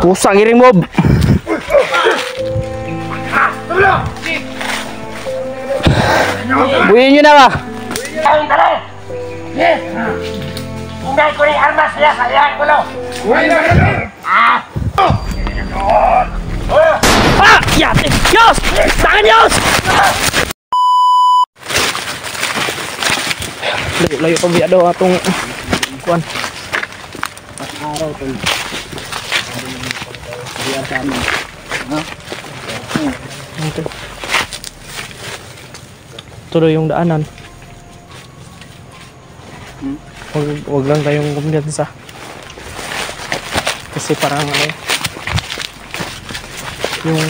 Pusang iring mob. Buyin nyo na ba? Tunay ko rin armas niya, sayang ko lang. Yate! Yos! Takan Yos! Layo pa biya daw atong kuan. Araw to. Biar sa amin. Ha? Ito. Tuloy yung daanan. Wag lang tayong kumpiyansa. Kasi parang ano yung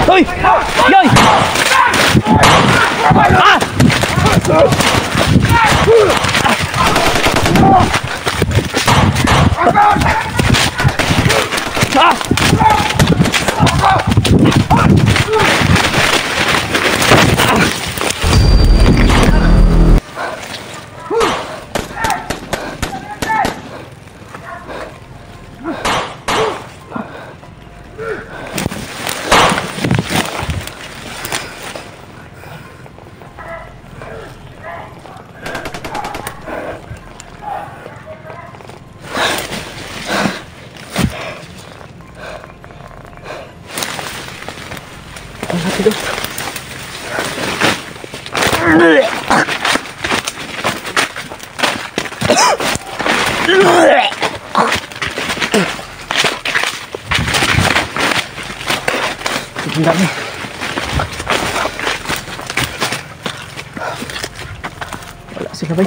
Hoy! Yoy! Ah! Ang dami. Wala sila ba?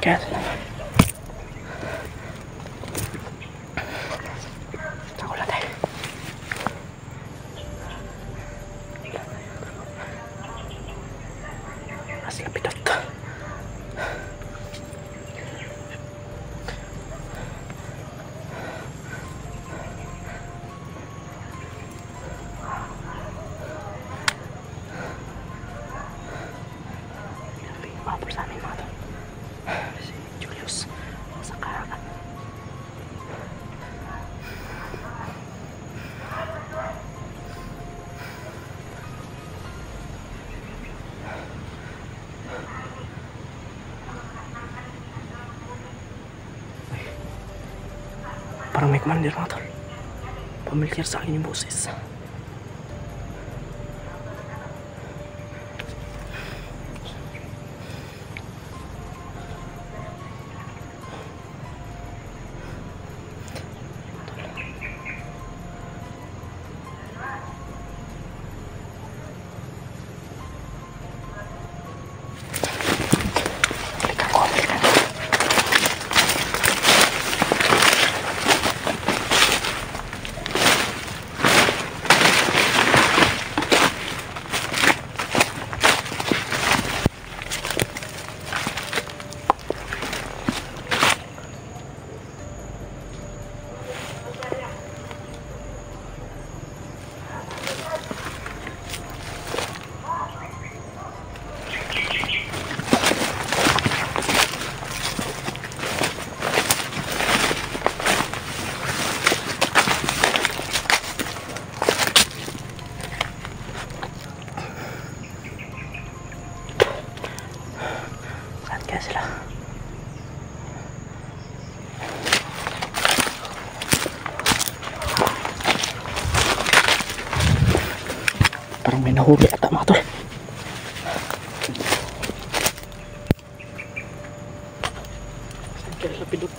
Sakit. Mabur sa amin mga to. Si Julius saka parang may commander mga tol. Pamilyar sa akin yung boses. sila. Parang may nahuli ata mga tol. Saan kaya lapidot?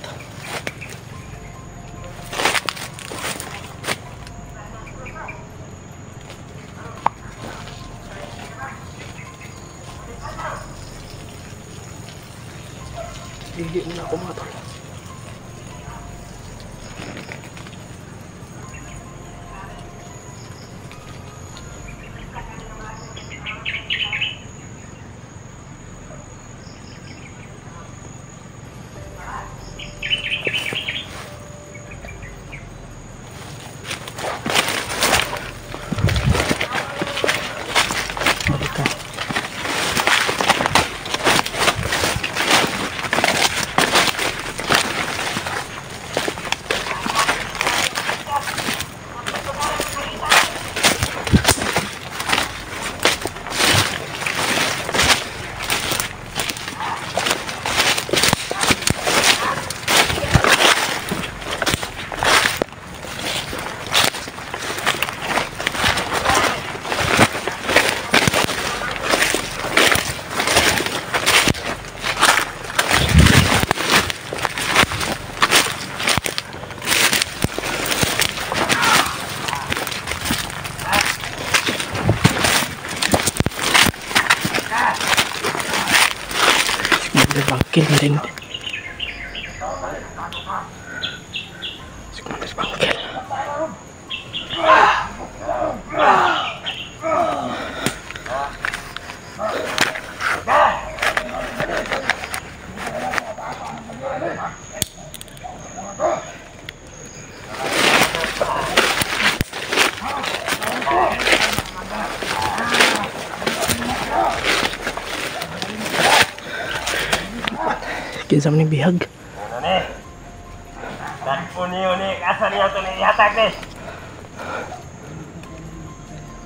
Hindi muna ako mga tol. Bangkil na rin. Siguro mas bangkil. Kinsa man ni bihag. Ano ni? Dagpo niyo ni asa niyo to ni ihatag ni.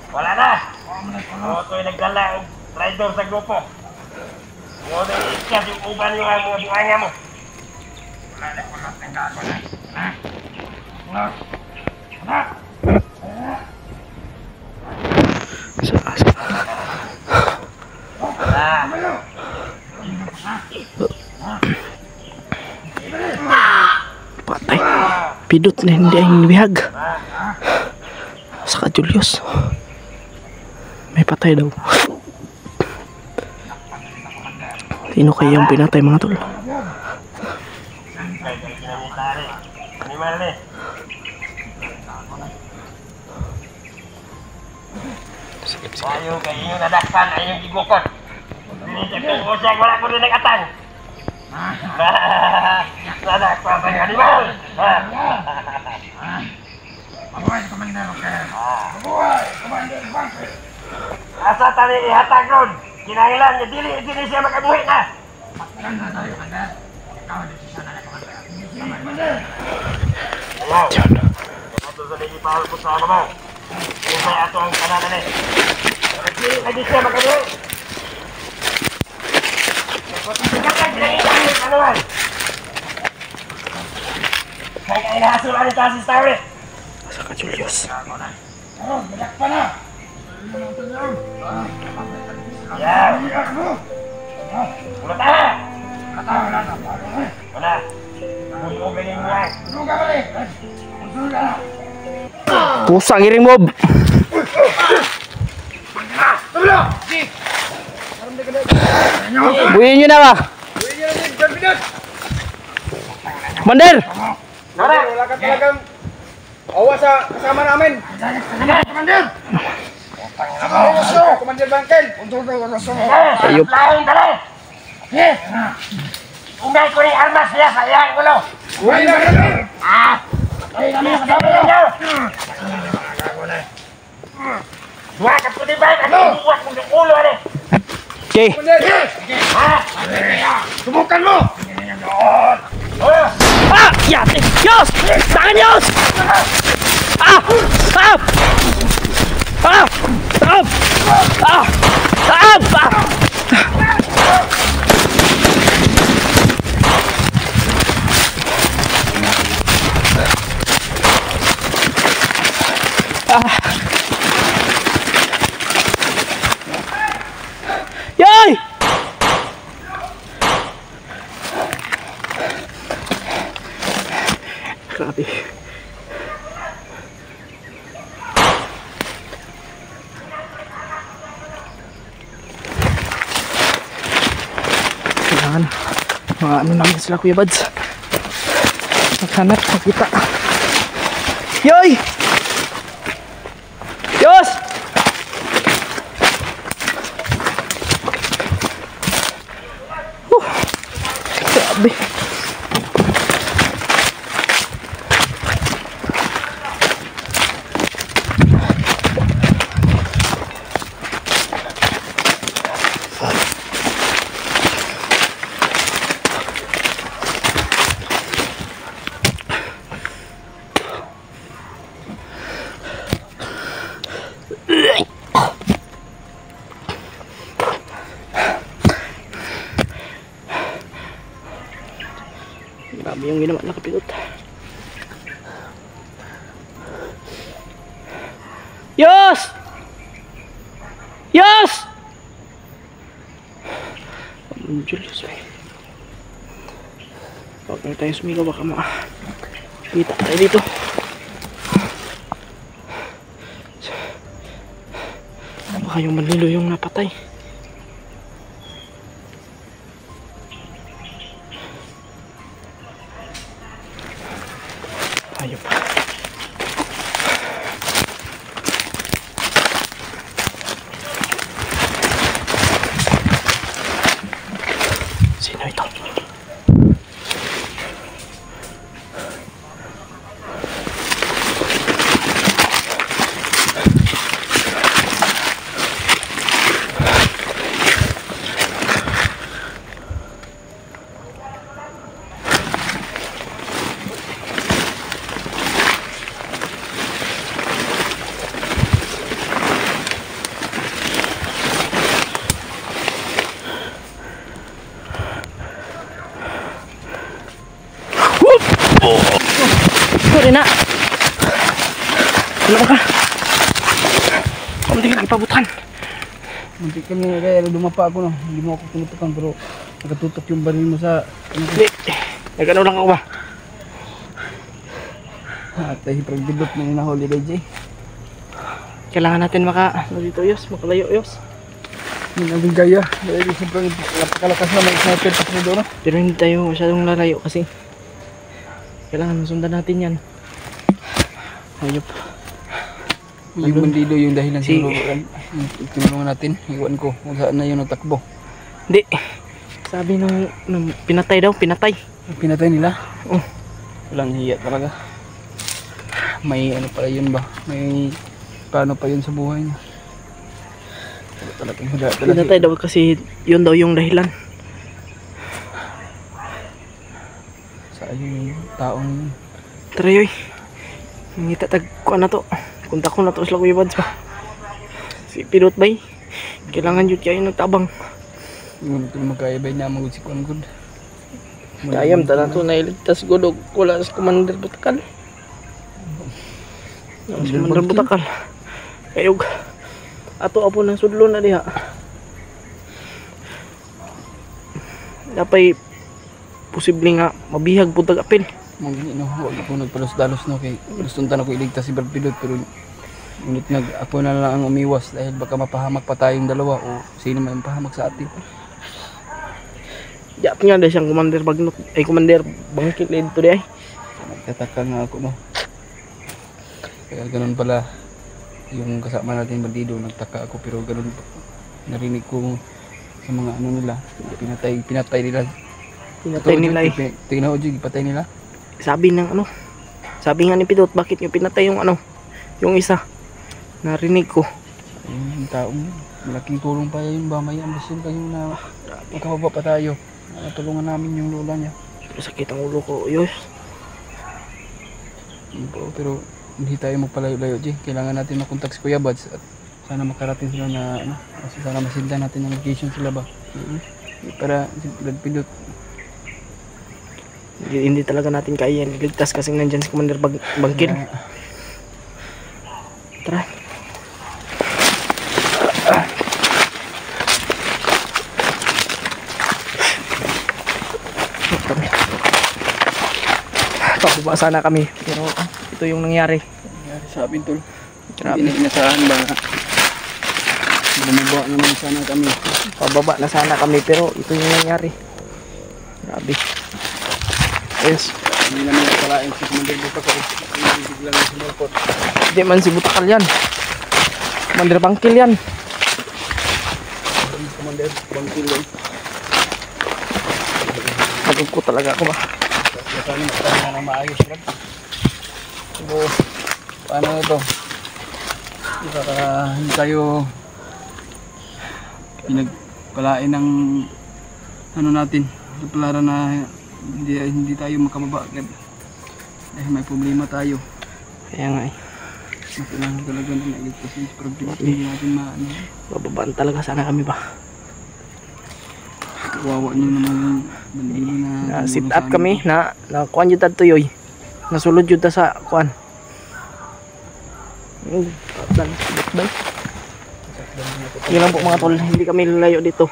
Wala na. Mo to'y nagdala og rider sa grupo. Mo na ikas yung uban yung mga buhaya mo. Wala na ko lang tanggago na. Patay. Pidot na hindi ang bihag. Saka Julius. May patay daw. Sino kaya yung pinatay mga tol? Ayaw kayo yung nadakpan, ayaw yung gigukot. Hindi ko siya, wala ko rin nag-atang. Nadakpan pa yung animal. Mabuhay, Commander Rocker. Mabuhay, Commander Rocker. Asa tali ihatag ron. Kinailan niya, dili siya makabuhi na. Maganda tayo, Commander. Ikaw ang desisyon na Commander. Commander. Ayaw. Ito sa lagi pahal po sa mo. Kung may ato ang kananan eh. Dili siya makabuhi. Kaya inahasulan ito si Starry. Saka Julius. Bidak pa na. Yan. Ulat na. Wala. Bulo galing mo ay. Pusang iring mob. Buhin nyo na ba? Commander! Wala ka talagang awa sa kasama namin. Commander! Commander Bangkel. Ayop. Lahing dali! Ungay ko rin armas niya sa iyang ulo! Buhay na kami. Ay, kami ang kasama ninyo! Dua ka po di ba? Kasi buwak mo yung ulo rin! Okay. Subukan mo! Ah! Yate! Yos! Tangan Yos! Ah! Ah! Ah! Stop! Ah! Stop! Yay! Grabe. Kailangan Mga ano namin sila Kuya Bads. Maghanap, makita. Yoy! Yos! Grabe. Grabe yung ginawa na kapilot. Yos! Yos! Julius, huwag na tayo sumigaw, baka makita tayo dito. Baka yung Manilo yung napatay. Ayun pa. Sino ito? Sorry na. Wala ka. Kamunti ka ipabutan. Munti ka nga kaya lumapa ako no. Hindi mo ako tinutukan pero nakatutok yung baril mo sa... Hindi. Nagano lang ako ba? At hipragbilot na yun na holiday Jay. Kailangan natin dito Yos, makalayo Yos. Yung naging gaya. Dahil sobrang napakalakas na may sniper pa sa doon. Pero hindi tayo masyadong lalayo kasi kailangan sundan natin yan. Ayop. Yung bandido yung dahilan siguro tinulungan natin. Iwan ko kung saan na yun natakbo. Hindi. Sabi nung pinatay daw, pinatay. Pinatay nila? Oh. Walang hiya talaga. May ano pala yun ba? May paano pa yun sa buhay niya. Talagang pinatay daw kasi yun daw yung dahilan. Sa yung taong yun. Tara yoy. Ngita tagkuan na to. Kunta ko na to sila Kuya Bads pa. Si Pilot Bay. Kailangan yun kayo nagtabang. Ngunit kung magkaibay niya magod si Kuan Good. Kayam ta na to na iligtas godog. Wala sa Commander Butakal. Commander Butakal. Kayog. Ato apo ng sudlo na diha. Napay posible nga mabihag putag apil. Mangini no, wag ko nagpalos-dalos no kay guston ako iligtas si Brad Pilot pero ngunit ako na lang ang umiwas dahil baka mapahamak pa tayong dalawa o sino man pahamak sa atin. Diyak nga dahil siyang Commander Bagnot ay Commander Bangkit dito di ay. Nagtataka nga ako no. Kaya ganun pala yung kasama natin bandido, nagtaka ako pero ganun narinig ko sa mga ano nila, pinatay nila. Pinatay nila eh. Tingnan ko Jig, patay nila. Sabi nga ni Pilot, bakit nyo pinatay yung yung isa? Narinig ko. Yung taong malaking tulong pa yun ba, may ambisyon kayo na makababa pa tayo. Tulungan namin yung lola niya. Sakit ang ulo ko, Yos. Pero hindi tayo magpalayo-layo Jig. Kailangan natin makontak si Kuya Bads at sana makarating sila na kasi sana masinda natin ang location sila ba. Para si Brad Pilot hindi talaga natin kaya ligtas kasi nandyan si Commander Bangkit. Tara. Pababa sana kami pero ito yung nangyari sa amin tol. Grabe. Inasahan ba bumaba naman sana kami. Pababa na sana kami pero ito yung nangyari. Grabe. Ayos. Hindi naman nakalain si Commander Butakal. Hindi biglang sumulpot. Hindi man si Butakal yan. Commander Bangkil yan. Commander Bangkil yan. Sagod ko talaga ako ba? Sana magtahan na maayos lang. So, paano ito? Para hindi tayo pinagpalain ng ano natin, kapalaran na hindi tayo makababa agad. Dahil may problema tayo. Kaya nga eh. Kailangan talaga na nailigtas yung problema. Hindi natin maano. Bababaan talaga sana kami ba? Kawawa nyo naman yung bandilo na Sit up kami na kuan jud adto yoy. Nasulod jud ta sa kuan. Dan bay. Yun lang po mga tol, hindi kami lalayo dito.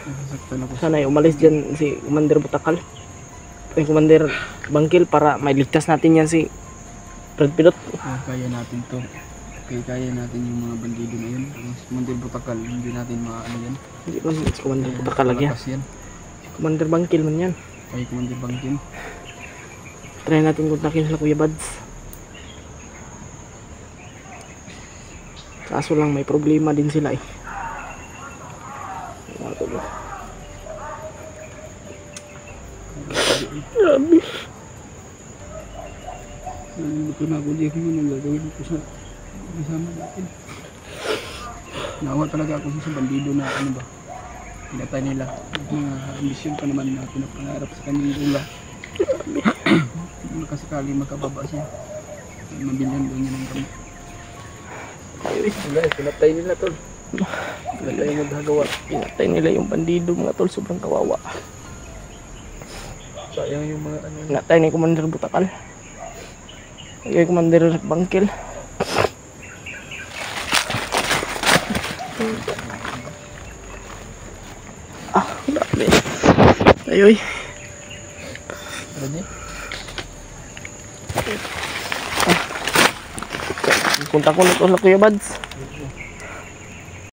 Nasaktan ako. Sana ay umalis dyan si Commander Butakal. Commander Bangkil para mailigtas natin yan si Brad Pilot. Kaya natin to. Kaya natin yung mga bandido na yun. Mas Commander Butakal, hindi natin maano yan. Hindi man si Commander Butakal lagi yan. Malakas yan. Si Commander Bangkil man yan. Kaya Commander Bangkil. Try natin kontakin sila Kuya Bads. Kaso lang may problema din sila eh. Grabe. Ito na ako di kung yung gagawin ko sa kasama natin. Naawa talaga ako sa bandido na ano ba. Pinatay nila. Mga ambisyon pa naman na pinapangarap sa kanyang ula. Nakasakali makababa siya. Mabilhan doon niya ng gamit. Wala, pinatay nila tol. Pinatay yung maghagawa. Pinatay nila yung bandido mga tol, sobrang kawawa. Sayang yung mga ano. Pinatay ni Commander Butakal. Okay, Commander Bangkil. Grabe. Ayoy. Ano niya? Punta ko na to sa Kuya Bads.